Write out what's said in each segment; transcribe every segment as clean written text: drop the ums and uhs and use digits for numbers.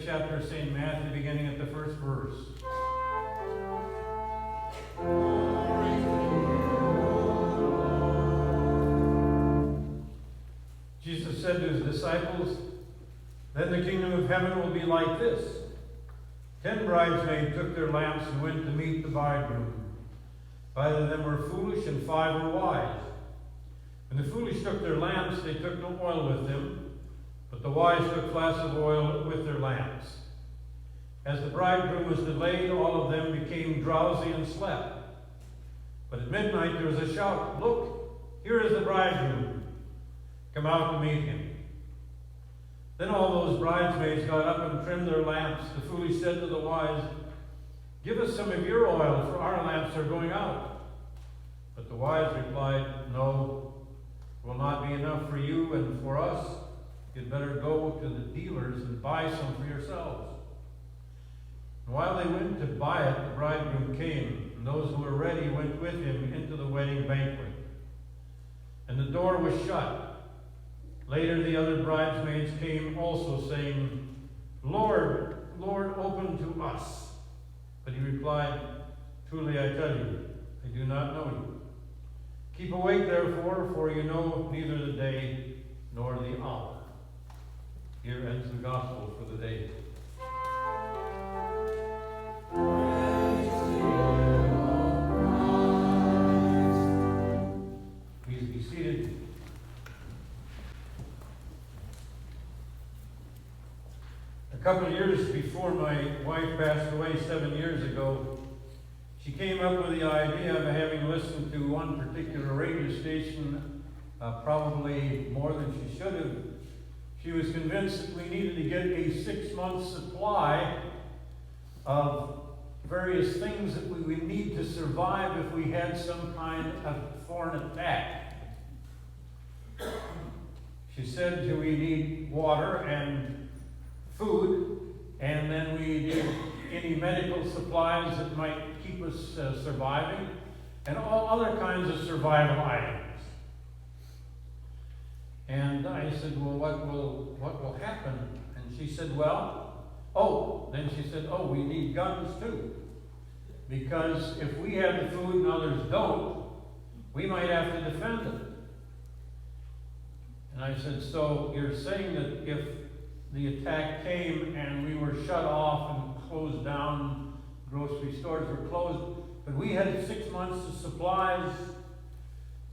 chapter of St. Matthew, beginning at the first verse. Jesus said to his disciples, "Then the kingdom of heaven will be like this. 10 bridesmaids took their lamps and went to meet the bridegroom. 5 of them were foolish and 5 were wise. When the foolish took their lamps, they took no oil with them, but the wise took flasks of oil with their lamps. As the bridegroom was delayed, all of them became drowsy and slept. But at midnight there was a shout, 'Look, here is the bridegroom. Come out to meet him.' Then all those bridesmaids got up and trimmed their lamps. The foolish said to the wise, 'Give us some of your oil, for our lamps are going out.' But the wise replied, 'No, it will not be enough for you and for us. You'd better go to the dealers and buy some for yourselves.' And while they went to buy it, the bridegroom came, and those who were ready went with him into the wedding banquet. And the door was shut. Later the other bridesmaids came also, saying, 'Lord, Lord, open to us.' But he replied, 'Truly I tell you, I do not know you. Keep awake, therefore, for you know neither the day nor the hour.'" Here ends the gospel for the day. Please be seated. A couple of years before my wife passed away 7 years ago, she came up with the idea of having listened to one particular radio station, probably more than she should have. She was convinced that we needed to get a 6-month supply of various things that we would need to survive if we had some kind of foreign attack. She said that we need water and food, and then we need any medical supplies that might keep us surviving, and all other kinds of survival items. And I said, "Well, what will happen?" And she said, then she said, "We need guns too. Because if we have the food and others don't, we might have to defend it." And I said, "So you're saying that if the attack came and we were shut off and closed down, grocery stores were closed, but we had 6 months of supplies,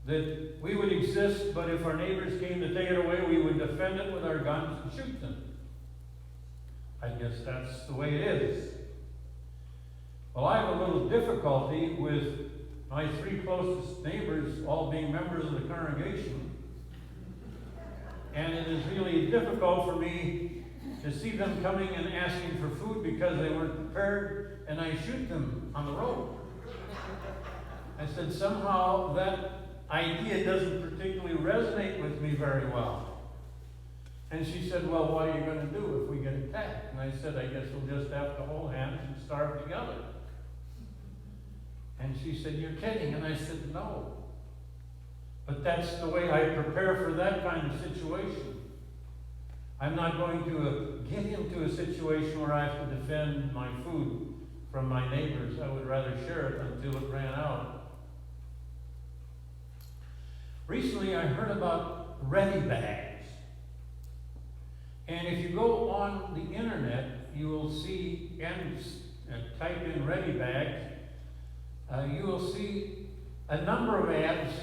that we would exist, but if our neighbors came to take it away, we would defend it with our guns and shoot them? I guess that's the way it is." Well, I have a little difficulty with my 3 closest neighbors all being members of the congregation. And it is really difficult for me to see them coming and asking for food because they weren't prepared, and I shoot them on the road. I said, somehow that idea doesn't particularly resonate with me very well. And she said, "Well, what are you going to do if we get attacked?" And I said, "I guess we'll just have to hold hands and starve together." And she said, "You're kidding." And I said, "No. But that's the way I prepare for that kind of situation. I'm not going to get into a situation where I have to defend my food from my neighbors. I would rather share it until it ran out." Recently, I heard about ready bags. And if you go on the internet, you will see, and type in ready bags, you will see a number of ads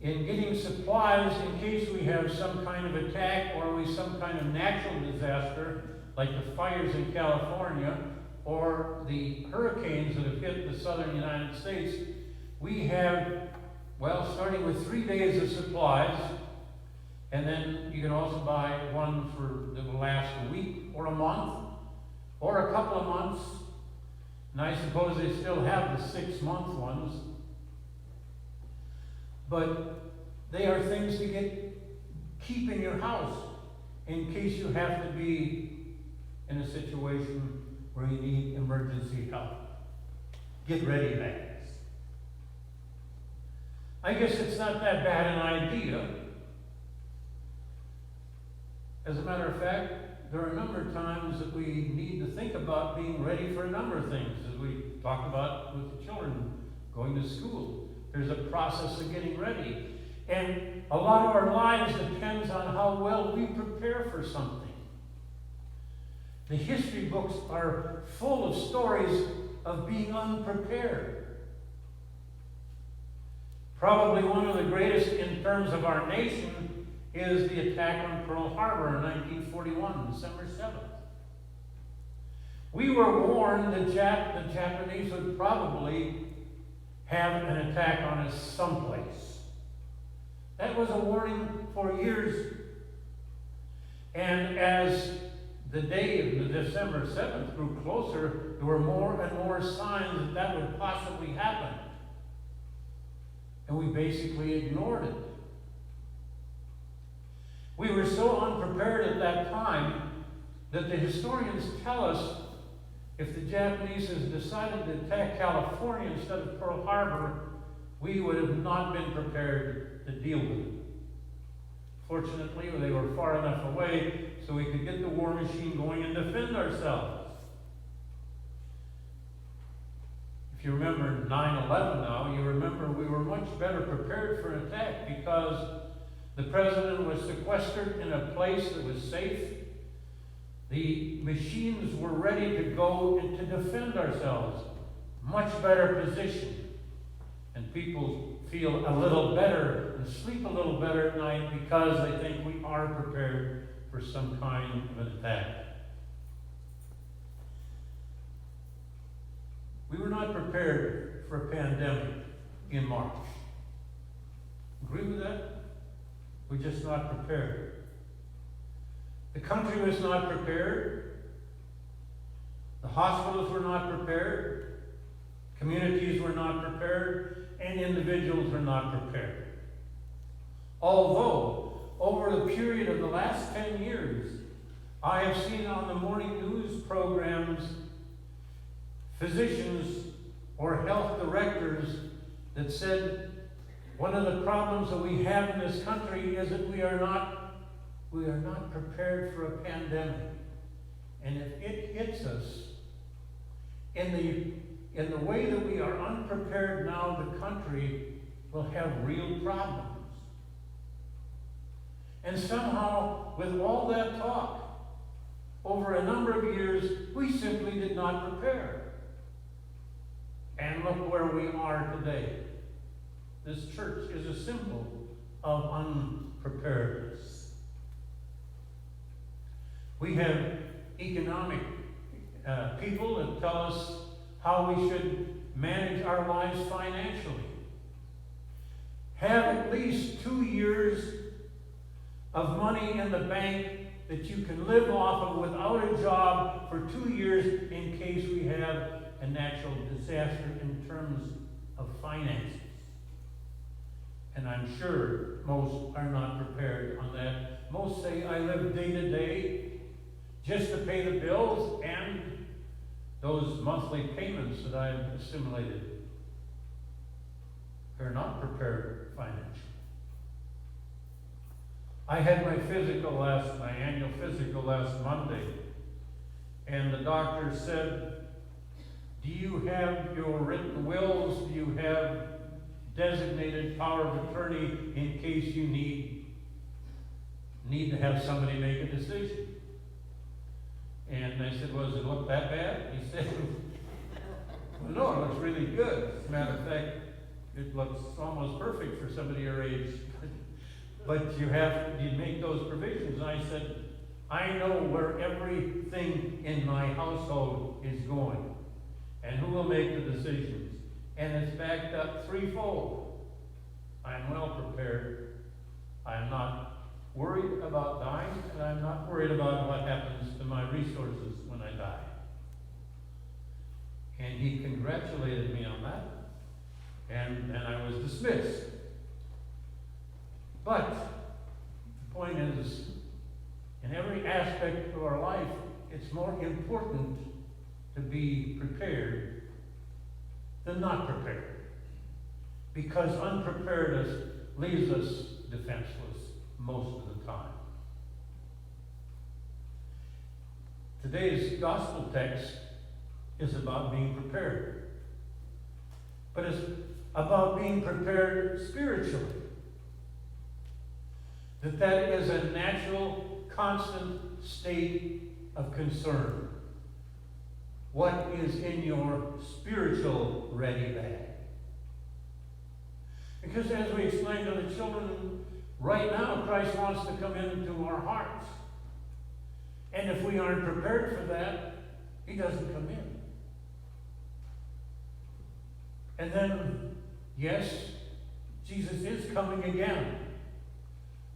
in getting supplies in case we have some kind of attack or some kind of natural disaster, like the fires in California or the hurricanes that have hit the southern United States. We have, starting with 3 days of supplies, and then you can also buy one that will last a week or a month or a couple of months. And I suppose they still have the 6-month ones. But they are things to keep in your house in case you have to be in a situation where you need emergency help. Get ready bags. I guess it's not that bad an idea. As a matter of fact, there are a number of times that we need to think about being ready for a number of things, as we talked about with the children going to school. There's a process of getting ready. And a lot of our lives depends on how well we prepare for something. The history books are full of stories of being unprepared. Probably one of the greatest in terms of our nation is the attack on Pearl Harbor in 1941, December 7th. We were warned that the Japanese would probably have an attack on us someplace. That was a warning for years. And as the day of the December 7th grew closer, there were more and more signs that that would possibly happen. And we basically ignored it. We were so unprepared at that time that the historians tell us if the Japanese had decided to attack California instead of Pearl Harbor, we would have not been prepared to deal with it. Fortunately, they were far enough away so we could get the war machine going and defend ourselves. If you remember 9/11 now, you remember we were much better prepared for an attack because the president was sequestered in a place that was safe. The machines were ready to go and to defend ourselves. Much better position. And people feel a little better and sleep a little better at night because they think we are prepared for some kind of an attack. We were not prepared for a pandemic in March. Agree with that? We're just not prepared. The country was not prepared. The hospitals were not prepared. Communities were not prepared. And individuals were not prepared. Although, over the period of the last 10 years, I have seen on the morning news programs physicians or health directors that said one of the problems that we have in this country is that we are not prepared for a pandemic. And if it hits us in the way that we are unprepared now, the country will have real problems. And somehow, with all that talk, over a number of years, we simply did not prepare. And look where we are today. This church is a symbol of unpreparedness. We have economic people that tell us how we should manage our lives financially. Have at least 2 years of money in the bank that you can live off of without a job for 2 years in case we have a natural disaster in terms of finances. And I'm sure most are not prepared on that. Most say, I live day to day just to pay the bills and those monthly payments that I've assimilated. They're not prepared financially. I had my annual physical last Monday, and the doctor said, do you have your written wills? Do you have designated power of attorney in case you need to have somebody make a decision? And I said, well, does it look that bad? He said, well, no, it looks really good. As a matter of fact, it looks almost perfect for somebody your age. But you make those provisions. And I said, I know where everything in my household is going and who will make the decisions. And it's backed up threefold. I am well prepared. I am not worried about dying, and I'm not worried about what happens to my resources when I die. And he congratulated me on that, and then I was dismissed. But the point is, in every aspect of our life, it's more important to be prepared than not prepared. Because unpreparedness leaves us defenseless most of the time. Today's gospel text is about being prepared. But it's about being prepared spiritually. That is a natural, constant state of concern. What is in your spiritual ready bag? Because as we explained to the children, right now Christ wants to come into our hearts. And if we aren't prepared for that, he doesn't come in. And then, yes, Jesus is coming again.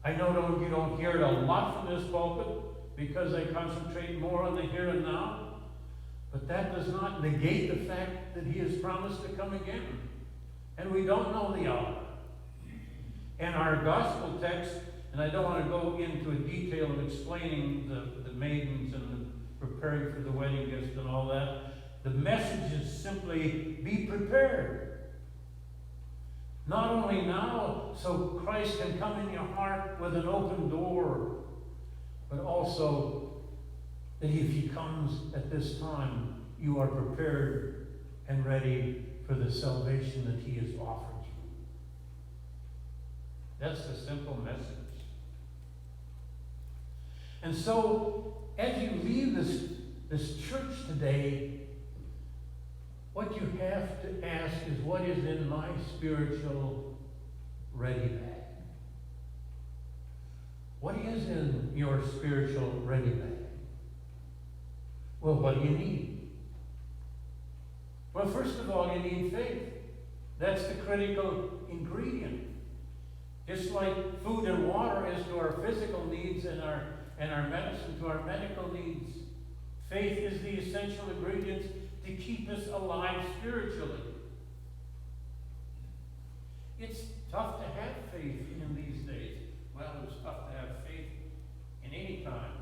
I know you don't hear it a lot from this pulpit because I concentrate more on the here and now. But that does not negate the fact that he has promised to come again. And we don't know the hour. And our gospel text, and I don't want to go into a detail of explaining the maidens and the preparing for the wedding gift and all that. The message is simply be prepared. Not only now, so Christ can come in your heart with an open door, but also that if he comes at this time, you are prepared and ready for the salvation that he has offered you. That's the simple message. And so, as you leave this church today, what you have to ask is, what is in my spiritual ready bag? What is in your spiritual ready bag? Well, what do you need? Well, first of all, you need faith. That's the critical ingredient. Just like food and water is to our physical needs and our medicine to our medical needs, faith is the essential ingredient to keep us alive spiritually. It's tough to have faith in these days. Well, it's tough to have faith in any time.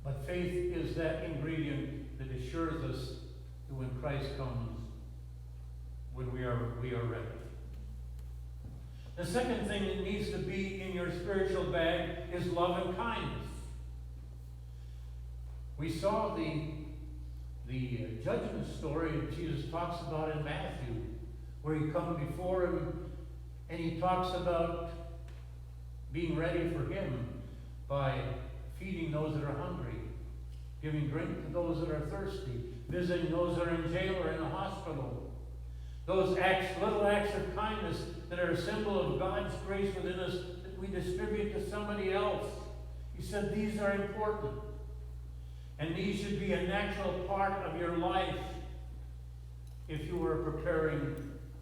But faith is that ingredient that assures us that when Christ comes, when we are ready. The second thing that needs to be in your spiritual bag is love and kindness. We saw the judgment story that Jesus talks about in Matthew, where you come before him and he talks about being ready for him by feeding those that are hungry, giving drink to those that are thirsty, visiting those that are in jail or in a hospital. Those little acts of kindness that are a symbol of God's grace within us that we distribute to somebody else. He said these are important. And these should be a natural part of your life if you are preparing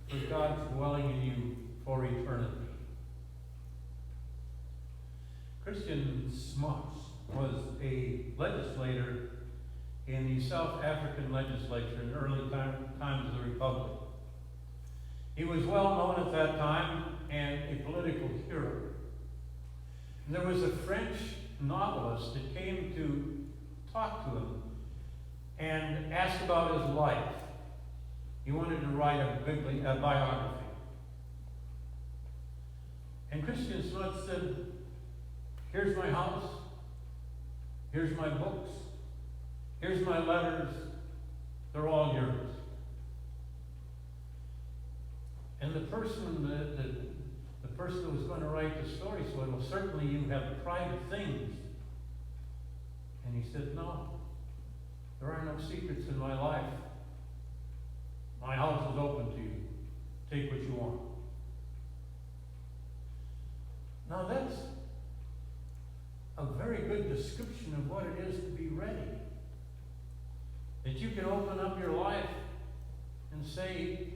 for God's dwelling in you for eternity. Christian Smuts was a legislator in the South African legislature in the early times of the Republic. He was well known at that time and a political hero. And there was a French novelist that came to talk to him and ask about his life. He wanted to write a biography. And Christian Smuts said, here's my house, here's my books, here's my letters, they're all yours. And the person that was going to write the story said, well, certainly you have private things. And he said, no, there are no secrets in my life. My house is open to you. Take what you want. Now that's a very good description of what it is to be ready. That you can open up your life and say,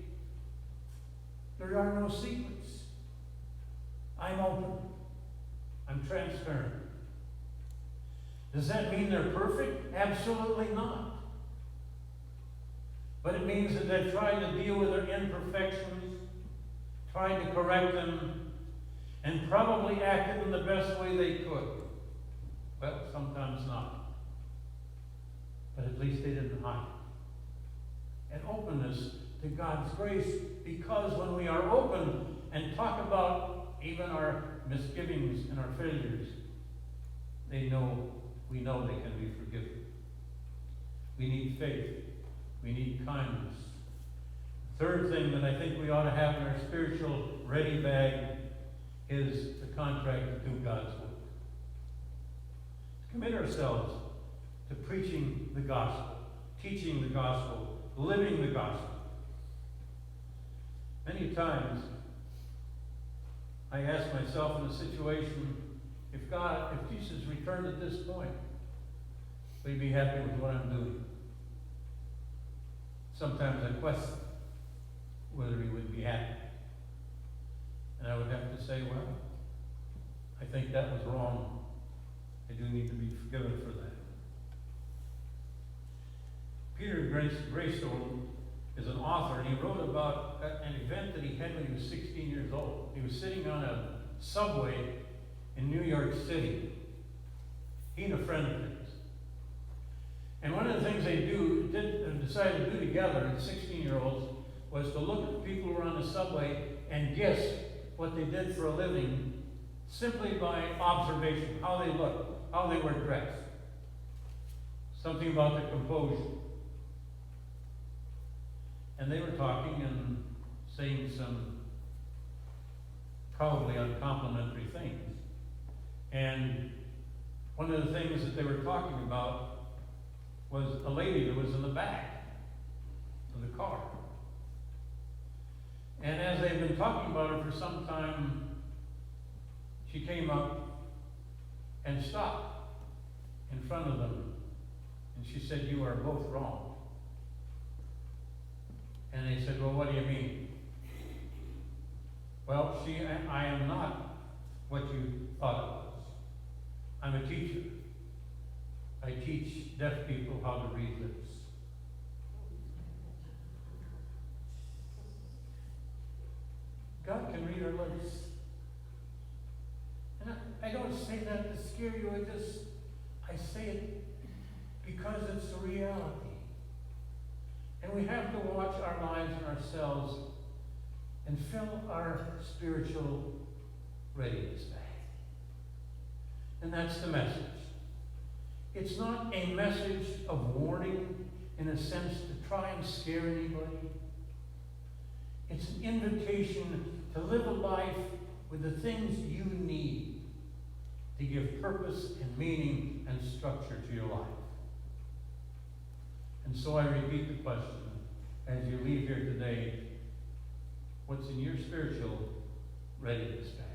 there are no secrets. I'm open. I'm transparent. Does that mean they're perfect? Absolutely not. But it means that they've tried to deal with their imperfections, tried to correct them, and probably acted in the best way they could. Well, sometimes not. But at least they didn't hide. And openness to God's grace, because when we are open and talk about even our misgivings and our failures, we know they can be forgiven. We need faith. We need kindness. Third thing that I think we ought to have in our spiritual ready bag is the contract to do God's work. Commit ourselves to preaching the gospel, teaching the gospel, living the gospel. Many times, I ask myself in a situation, if Jesus returned at this point, would he be happy with what I'm doing? Sometimes I question whether he would be happy. And I would have to say, well, I think that was wrong. I do need to be forgiven for that. Peter Greystone is an author, and he wrote about an event that he had when he was 16 years old. He was sitting on a subway in New York City. He and a friend of his. And one of the things they decided to do together, as 16-year-olds, was to look at the people who were on the subway and guess what they did for a living simply by observation, how they looked, how they were dressed. Something about their composure. And they were talking and saying some probably uncomplimentary things. And one of the things that they were talking about was a lady that was in the back of the car. And as they've been talking about her for some time, she came up and stopped in front of them. And she said, "You are both wrong." And they said, "Well, what do you mean?" "Well, I am not what you thought I was. I'm a teacher. I teach deaf people how to read lips." God can read our lips. And I don't say that to scare you. I say it because it's a reality. And we have to watch our lives and ourselves and fill our spiritual readiness bag. And that's the message. It's not a message of warning in a sense to try and scare anybody. It's an invitation to live a life with the things you need to give purpose and meaning and structure to your life. And so I repeat the question as you leave here today: what's in your spiritual readiness bag?